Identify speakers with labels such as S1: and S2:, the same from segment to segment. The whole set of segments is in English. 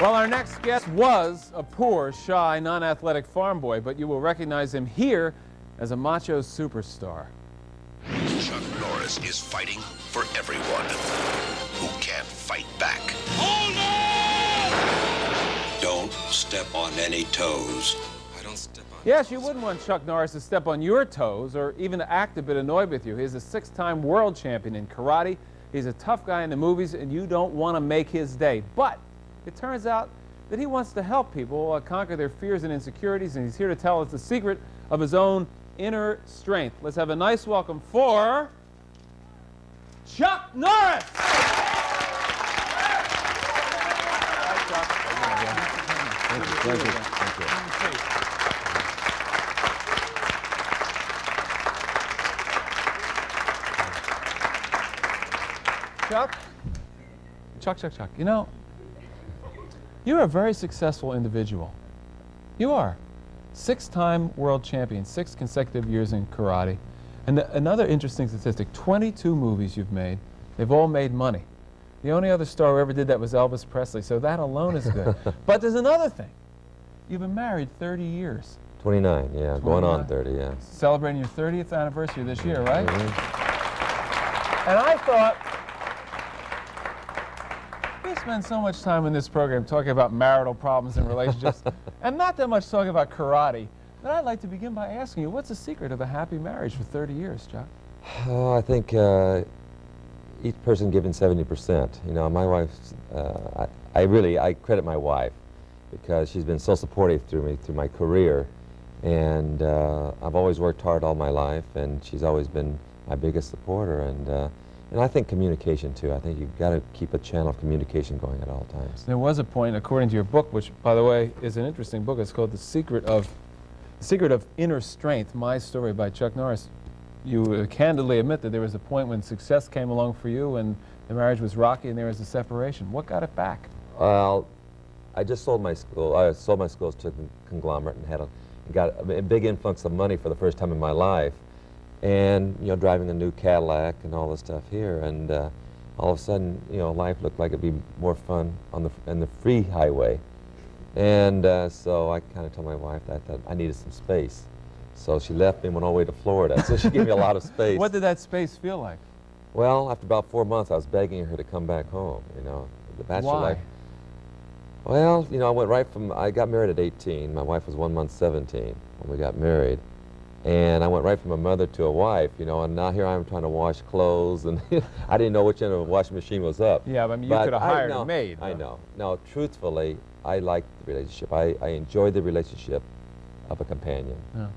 S1: Well, our next guest was a poor, shy, non-athletic farm boy, but you will recognize him here as a macho superstar.
S2: Chuck Norris is fighting for everyone who can't fight back. Hold on! Don't step on any toes. I don't step on
S1: Yes, you wouldn't want Chuck Norris to step on your toes or even to act a bit annoyed with you. He's a 6-time world champion in karate. He's a tough guy in the movies, and you don't want to make his day. But it turns out that he wants to help people conquer their fears and insecurities, and he's here to tell us the secret of his own inner strength. Let's have a nice welcome for Chuck Norris!
S3: Thank you.
S1: Chuck, you know, you're a very successful individual. You are. 6-time world champion, 6 consecutive years in karate. And another interesting statistic, 22 movies you've made. They've all made money. The only other star who ever did that was Elvis Presley, so that alone is good. But there's another thing. You've been married 30 years.
S3: 29, yeah, 29. Going on 30, yeah.
S1: Celebrating your 30th anniversary this year, right? And I thought, we spend so much time in this program talking about marital problems and relationships, and not that much talking about karate, that I'd like to begin by asking you, what's the secret of a happy marriage for 30 years, Chuck?
S3: Oh, I think each person giving 70%. You know, my wife, I credit my wife because she's been so supportive through my career, and I've always worked hard all my life, and she's always been my biggest supporter, and I think communication too. I think you've got to keep a channel of communication going at all times.
S1: There was a point, according to your book, which, by the way, is an interesting book. It's called The Secret of Inner Strength, My Story by Chuck Norris. You candidly admit that there was a point when success came along for you and the marriage was rocky and there was a separation. What got it back?
S3: Well, I just sold my school. I sold my schools to a conglomerate and got a big influx of money for the first time in my life. And, you know, driving a new Cadillac and all this stuff here, and all of a sudden, you know, life looked like it'd be more fun on the free highway. And so I kind of told my wife that I needed some space. So she left me and went all the way to Florida. So she gave me a lot of space.
S1: What did that space feel like?
S3: Well, after about 4 months, I was begging her to come back home, you know, the bachelor
S1: Why?
S3: life. Well, you know, I got married at 18. My wife was 1 month 17 when we got married. And I went right from a mother to a wife, you know, and now here I am trying to wash clothes, and I didn't know which end of the washing machine was up.
S1: Yeah, but I mean, you could have hired a maid.
S3: I know. No, truthfully, I liked the relationship. I enjoyed the relationship of a companion.
S1: Yeah.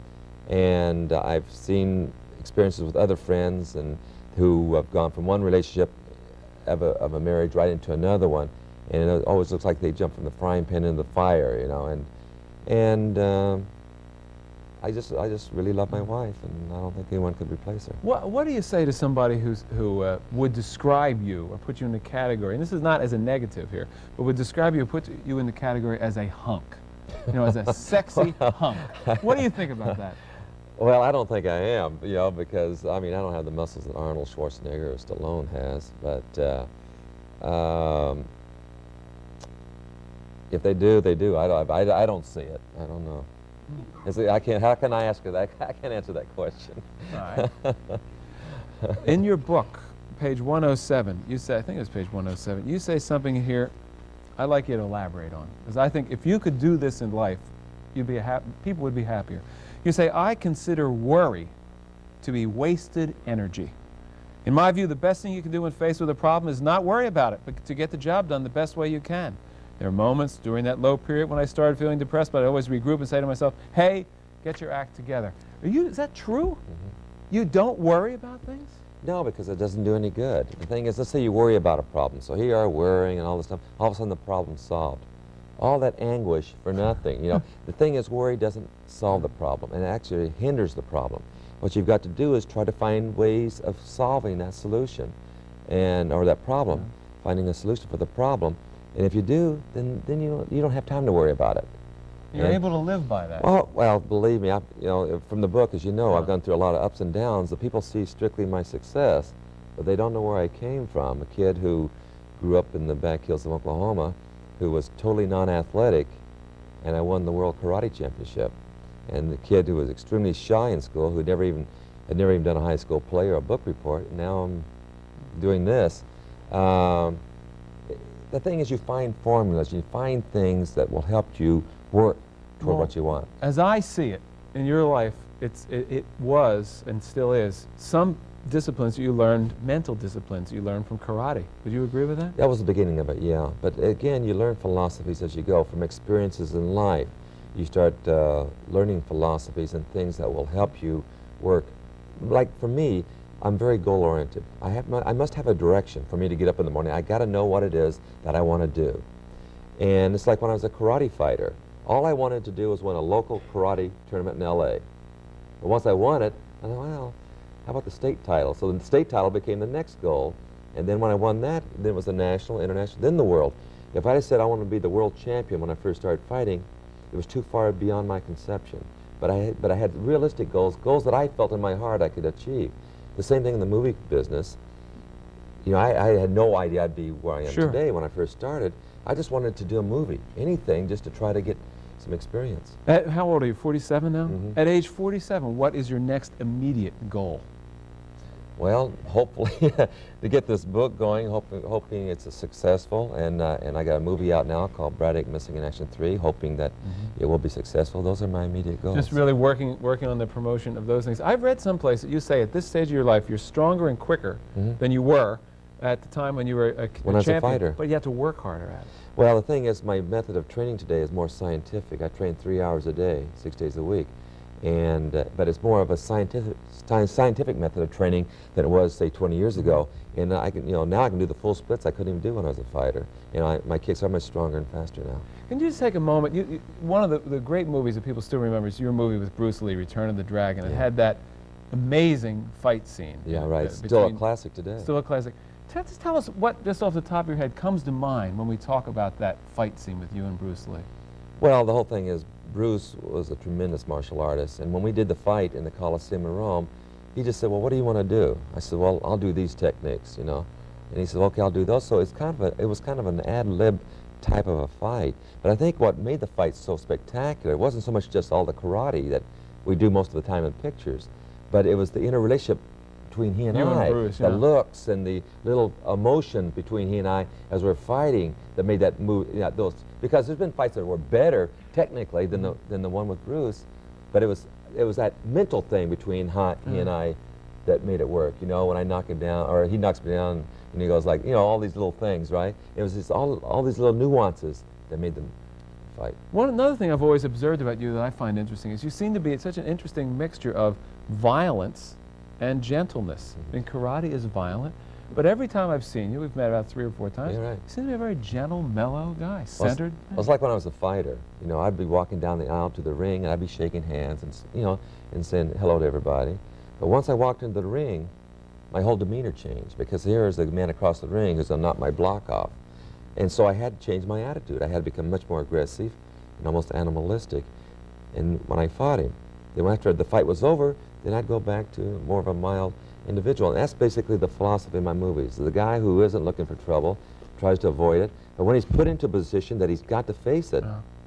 S3: And I've seen experiences with other friends and who have gone from one relationship of a marriage right into another one, and it always looks like they jump from the frying pan into the fire, you know, and I just really love my wife, and I don't think anyone could replace her.
S1: What do you say to somebody who would describe you or put you in the category, and this is not as a negative here, but would describe you or put you in the category as a hunk, you know, as a sexy hunk? What do you think about that?
S3: Well, I don't think I am, you know, because, I mean, I don't have the muscles that Arnold Schwarzenegger or Stallone has, but if they do, they do. I don't see it. I don't know. How can I ask you that? I can't answer that question.
S1: All right. In your book, page 107, you say, I think it's page 107, you say something here I'd like you to elaborate on, because I think if you could do this in life, people would be happier. You say, I consider worry to be wasted energy. In my view, the best thing you can do when faced with a problem is not worry about it, but to get the job done the best way you can. There are moments during that low period when I started feeling depressed, but I always regroup and say to myself, hey, get your act together. Is that true? Mm-hmm. You don't worry about things?
S3: No, because it doesn't do any good. The thing is, let's say you worry about a problem. So here you are worrying and all this stuff. All of a sudden the problem's solved. All that anguish for nothing. You know, the thing is, worry doesn't solve the problem, and it actually hinders the problem. What you've got to do is try to find ways of solving that solution, or that problem, finding a solution for the problem. And if you do, then you don't have time to worry about it.
S1: You're able to live by that.
S3: Well, believe me, you know, from the book, as you know, I've gone through a lot of ups and downs. The people see strictly my success, but they don't know where I came from. A kid who grew up in the back hills of Oklahoma, who was totally non-athletic, and I won the World Karate Championship. And the kid who was extremely shy in school, who had never even done a high school play or a book report, and now I'm doing this. The thing is, you find formulas, you find things that will help you work toward what you want.
S1: As I see it, in your life, it was and still is some disciplines you learned, mental disciplines you learned from karate. Would you agree with that?
S3: That was the beginning of it, yeah. But again, you learn philosophies as you go from experiences in life. You start learning philosophies and things that will help you work. Like for me, I'm very goal-oriented. I must have a direction for me to get up in the morning. I got to know what it is that I want to do. And it's like when I was a karate fighter. All I wanted to do was win a local karate tournament in LA. But once I won it, I thought, well, how about the state title? So the state title became the next goal. And then when I won that, then it was the national, international, then the world. If I had said I wanted to be the world champion when I first started fighting, it was too far beyond my conception. But I had realistic goals, goals that I felt in my heart I could achieve. The same thing in the movie business. You know, I had no idea I'd be where I am today when I first started. I just wanted to do a movie, anything, just to try to get some experience.
S1: How old are you, 47 now?
S3: Mm-hmm.
S1: At age 47, what is your next immediate goal?
S3: Well, hopefully to get this book going, hoping it's successful, and I got a movie out now called Braddock Missing in Action 3, hoping that it will be successful. Those are my immediate goals.
S1: Just really working on the promotion of those things. I've read someplace that you say at this stage of your life you're stronger and quicker than you were at the time when you were a
S3: when I was
S1: champion,
S3: a fighter.
S1: but you have to work harder at it.
S3: Well, the thing is, my method of training today is more scientific. I train 3 hours a day, 6 days a week. And, but it's more of a scientific method of training than it was, say, 20 years ago. And I can, now I can do the full splits I couldn't even do when I was a fighter. My kicks are much stronger and faster now.
S1: Can you just take a moment? One of the great movies that people still remember is your movie with Bruce Lee, Return of the Dragon. It had that amazing fight scene.
S3: Yeah, right. Still a classic today.
S1: Still a classic. Just tell us what, just off the top of your head, comes to mind when we talk about that fight scene with you and Bruce Lee.
S3: Well, the whole thing is, Bruce was a tremendous martial artist, and when we did the fight in the Coliseum in Rome, he just said, well, what do you want to do? I said, well, I'll do these techniques, And he said, okay, I'll do those. So it was kind of an ad-lib type of a fight. But I think what made the fight so spectacular, it wasn't so much just all the karate that we do most of the time in pictures, but it was the interrelationship between he and I,
S1: Bruce,
S3: the looks and the little emotion between he and I as we're fighting that made that move. Because there's been fights that were better technically than the one with Bruce, but it was that mental thing between he and I that made it work. When I knock him down, or he knocks me down, and he goes like, all these little things, right? It was just all these little nuances that made them fight.
S1: Another thing I've always observed about you that I find interesting is you seem to be such an interesting mixture of violence and gentleness. I mean, karate is violent, but every time I've seen you, we've met about 3 or 4 times,
S3: yeah, right.
S1: You seem to be a very gentle, mellow guy, centered.
S3: It was like when I was a fighter. I'd be walking down the aisle to the ring, and I'd be shaking hands and, and saying hello to everybody. But once I walked into the ring, my whole demeanor changed, because here is the man across the ring who's going to knock my block off. And so I had to change my attitude. I had to become much more aggressive and almost animalistic. And when I fought him, then after the fight was over, then I'd go back to more of a mild individual. And that's basically the philosophy in my movies. The guy who isn't looking for trouble tries to avoid it, but when he's put into a position that he's got to face it,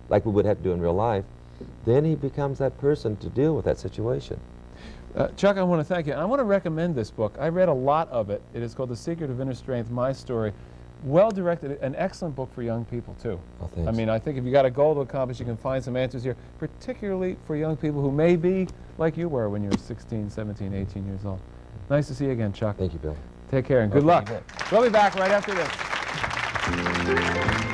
S3: like we would have to do in real life, then he becomes that person to deal with that situation.
S1: Chuck, I want to thank you. I want to recommend this book. I read a lot of it. It is called The Secret of Inner Strength, My Story. Well-directed, an excellent book for young people, too.
S3: Oh, thanks.
S1: I mean, I think if you got a goal to accomplish, you can find some answers here, particularly for young people who may be like you were when you were 16, 17, 18 years old. Nice to see you again, Chuck.
S3: Thank you, Bill.
S1: Take care and good luck. We'll be back right after this.